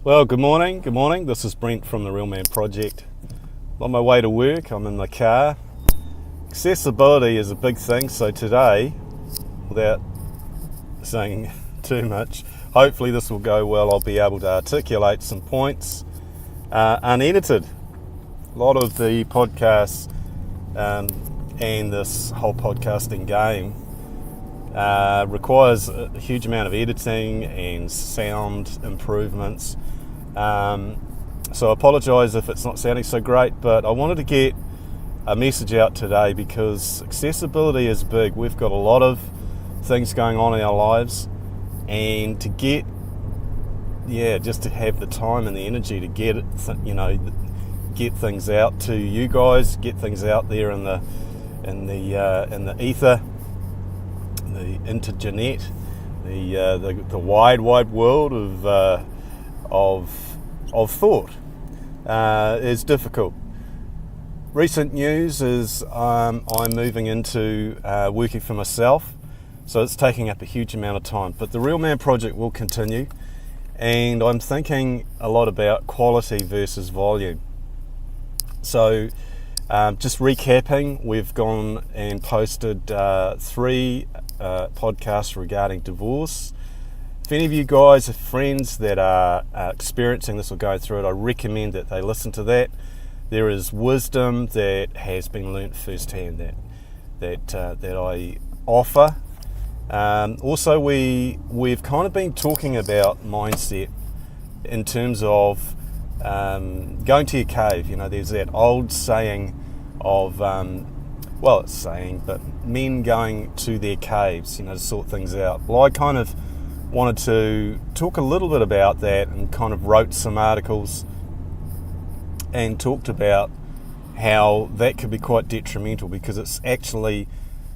Well, good morning. Good morning. This is Brent from the Real Man Project. On my way to work, I'm in my car. Accessibility is a big thing, so today, without saying too much, hopefully this will go well. I'll be able to articulate some points unedited. A lot of the podcasts and this whole podcasting game requires a huge amount of editing and sound improvements. So I apologise if it's not sounding so great, but I wanted to get a message out today because accessibility is big. We've got a lot of things going on in our lives, and to get, just to have the time and the energy to get it, get things out to you guys, get things out there in the ether, the internet, the wide world of thought is difficult. Recent news is I'm moving into working for myself, so it's taking up a huge amount of time. But the Real Man Project will continue, and I'm thinking a lot about quality versus volume. So just recapping, we've gone and posted 3 podcasts regarding divorce. If any of you guys have friends that are experiencing this or going through it, I recommend that they listen to that. There is wisdom that has been learnt firsthand that I offer. Also, we've kind of been talking about mindset in terms of going to your cave. There's that old saying of, but men going to their caves, to sort things out. Well, I kind of wanted to talk a little bit about that and kind of wrote some articles and talked about how that could be quite detrimental, because it's actually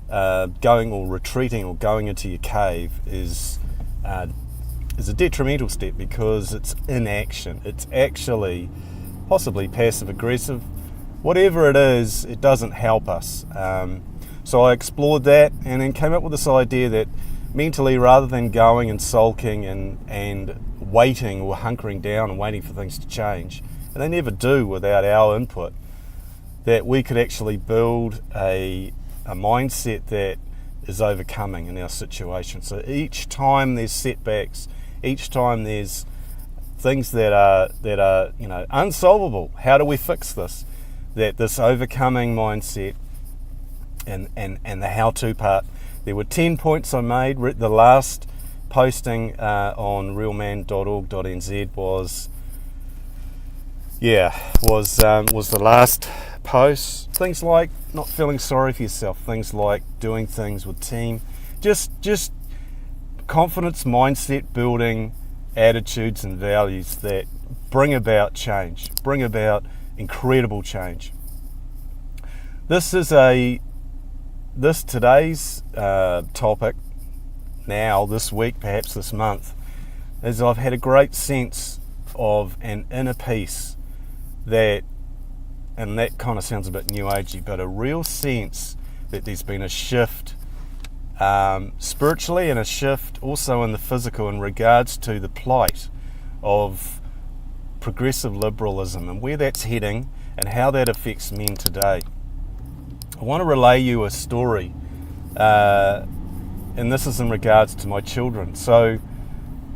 going or retreating or going into your cave is a detrimental step, because it's inaction. It's actually possibly passive aggressive. Whatever it is, it doesn't help us. So I explored that and then came up with this idea that mentally, rather than going and sulking and waiting or hunkering down and waiting for things to change, and they never do without our input, that we could actually build a mindset that is overcoming in our situation. So each time there's setbacks, each time there's things that are unsolvable, how do we fix this? That this overcoming mindset and the how-to part. There were 10 points I made. The last posting on realman.org.nz was the last post. Things like not feeling sorry for yourself, things like doing things with team, just confidence, mindset building attitudes and values that bring about change, bring about incredible change. Today's topic now, this week, perhaps this month, is I've had a great sense of an inner peace and that kind of sounds a bit new agey, but a real sense that there's been a shift spiritually and a shift also in the physical in regards to the plight of progressive liberalism and where that's heading and how that affects men today. I want to relay you a story, and this is in regards to my children. So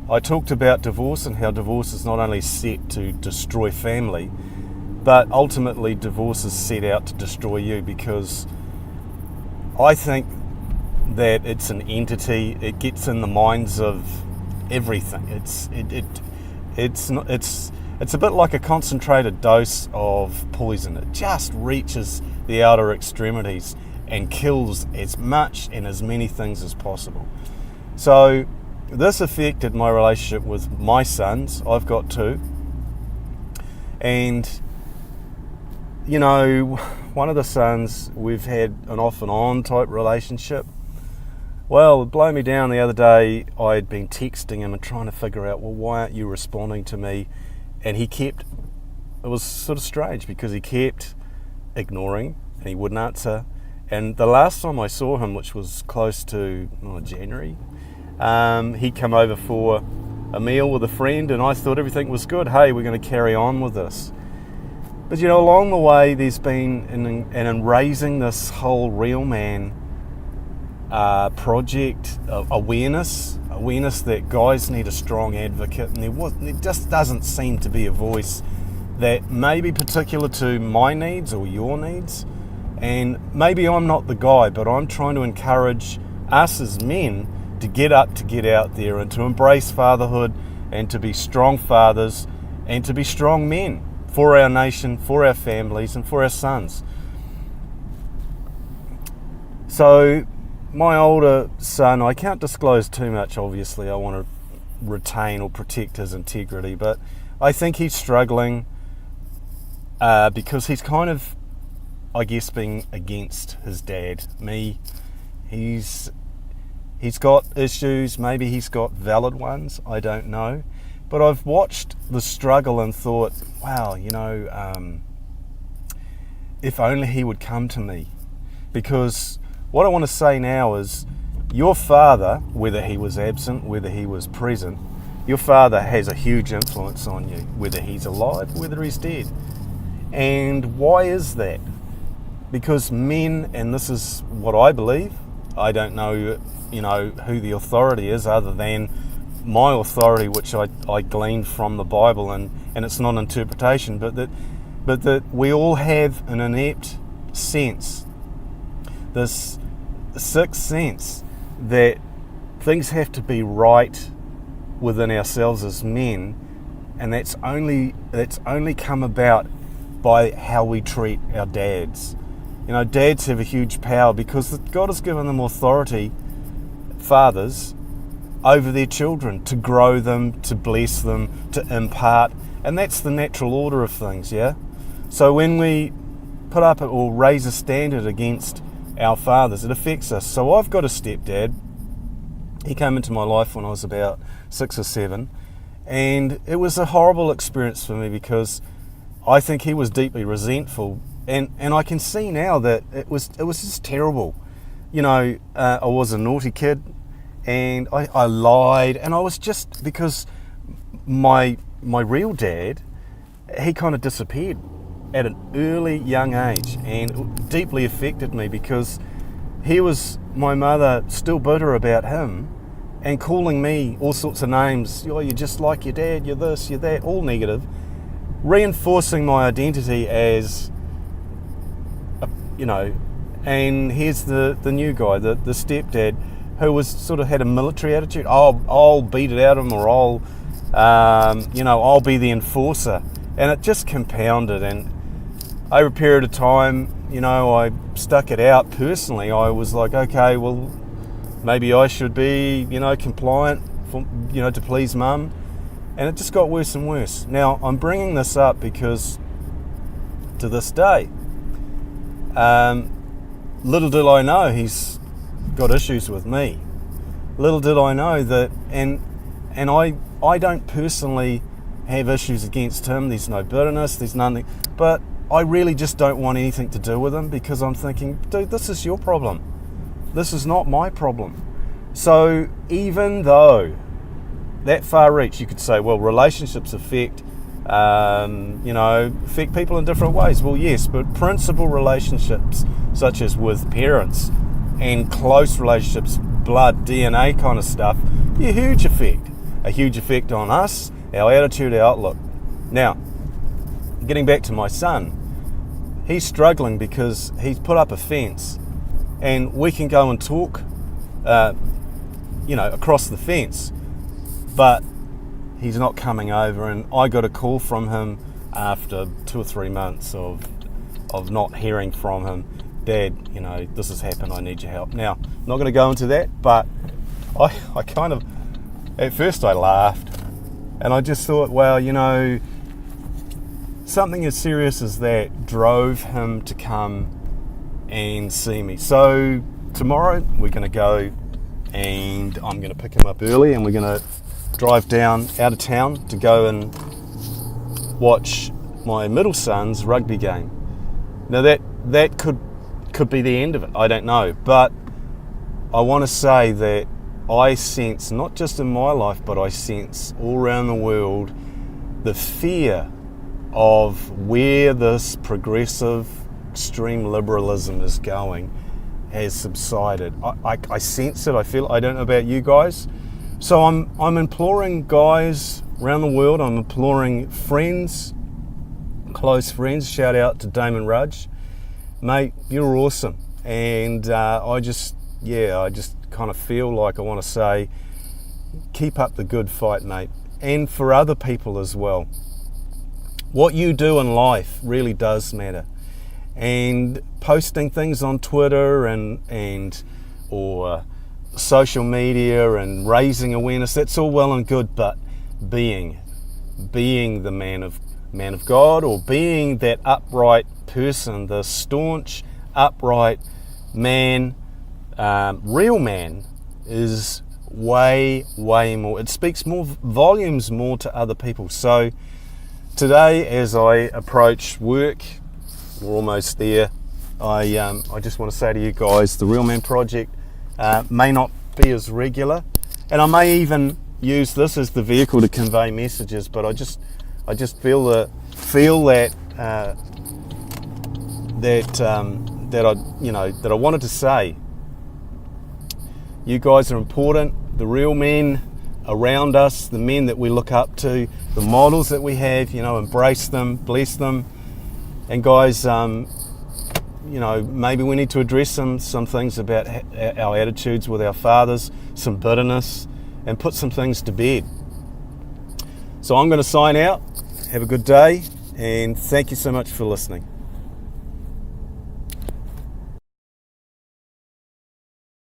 I talked about divorce and how divorce is not only set to destroy family, but ultimately divorce is set out to destroy you, because I think that it's an entity. It gets in the minds of everything. It's a bit like a concentrated dose of poison. It just reaches the outer extremities and kills as much and as many things as possible. So this affected my relationship with my sons. I've got 2. And, one of the sons, we've had an off and on type relationship. Well, it blew me down the other day. I had been texting him and trying to figure out, why aren't you responding to me? And it was sort of strange because he kept ignoring and he wouldn't answer. And the last time I saw him, which was close to January, he'd come over for a meal with a friend, and I thought everything was good. Hey, we're going to carry on with this. But you know, along the way, there's been, in raising this whole Real Man project, awareness that guys need a strong advocate, and there just doesn't seem to be a voice that may be particular to my needs or your needs. And maybe I'm not the guy, but I'm trying to encourage us as men to get up, to get out there, and to embrace fatherhood, and to be strong fathers, and to be strong men for our nation, for our families, and for our sons. So my older son, I can't disclose too much, obviously. I want to retain or protect his integrity, but I think he's struggling because he's kind of, I guess, being against his dad, me. He's got issues, maybe he's got valid ones, I don't know. But I've watched the struggle and thought, wow, you know, if only he would come to me. Because what I want to say now is, your father, whether he was absent, whether he was present, your father has a huge influence on you, whether he's alive, whether he's dead. And why is that? Because men, and this is what I believe, I don't know, you know, who the authority is other than my authority, which I gleaned from the Bible, and it's not interpretation, but that we all have an innate sense, this sixth sense, that things have to be right within ourselves as men, and that's only come about by how we treat our dads. You know, dads have a huge power because God has given them authority, fathers, over their children, to grow them, to bless them, to impart, and that's the natural order of things, yeah? So when we put up or raise a standard against our fathers, it affects us. So I've got a stepdad. He came into my life when I was about 6 or 7, and it was a horrible experience for me because I think he was deeply resentful, and I can see now that it was just terrible. You know, I was a naughty kid, and I lied, and I was just, because my real dad, he kind of disappeared at an early young age, and it deeply affected me because my mother still bitter about him and calling me all sorts of names. Oh, you're just like your dad, you're this, you're that, all negative, reinforcing my identity as, you know. And here's the new guy, the stepdad, who was sort of had a military attitude. I'll beat it out of him, or I'll be the enforcer. And it just compounded. And over a period of time, you know, I stuck it out personally. I was like, okay, well, maybe I should be, you know, compliant, to please mum. And it just got worse and worse. Now, I'm bringing this up because to this day, little did I know he's got issues with me. Little did I know that, and I don't personally have issues against him. There's no bitterness, there's nothing, but I really just don't want anything to do with him because I'm thinking, dude, this is your problem. This is not my problem. So even though that far reach, you could say, well, relationships affect people in different ways. Well, yes, but principal relationships, such as with parents and close relationships, blood, DNA kind of stuff, a huge effect on us, our attitude, our outlook. Now, getting back to my son, he's struggling because he's put up a fence, and we can go and talk, across the fence, but he's not coming over, and I got a call from him after 2 or 3 months of not hearing from him. Dad, you know, this has happened, I need your help. Now, I'm not going to go into that, but I kind of, at first I laughed, and I just thought, well, you know, something as serious as that drove him to come and see me. So tomorrow we're going to go, and I'm going to pick him up early, and we're going to drive down out of town to go and watch my middle son's rugby game. Now that could be the end of it, I don't know, but I want to say that I sense, not just in my life, but I sense all around the world, the fear of where this progressive extreme liberalism is going has subsided. I sense it, I feel it. I don't know about you guys. So I'm imploring guys around the world, I'm imploring friends, close friends, shout out to Damon Rudge. Mate, you're awesome. And I just kind of feel like I want to say, keep up the good fight, mate. And for other people as well. What you do in life really does matter. And posting things on Twitter or social media and raising awareness, that's all well and good, but being the man of God, or being that upright person, the staunch, upright man, real man, is way more. It speaks more volumes more to other people. So today, as I approach work, we're almost there. I just want to say to you guys, the Real Man Project may not be as regular, and I may even use this as the vehicle to convey messages. But I just feel that I wanted to say, you guys are important. The real men around us, the men that we look up to, the models that we have, embrace them, bless them. And guys, maybe we need to address some things about our attitudes with our fathers, some bitterness, and put some things to bed. So I'm going to sign out. Have a good day, and thank you so much for listening.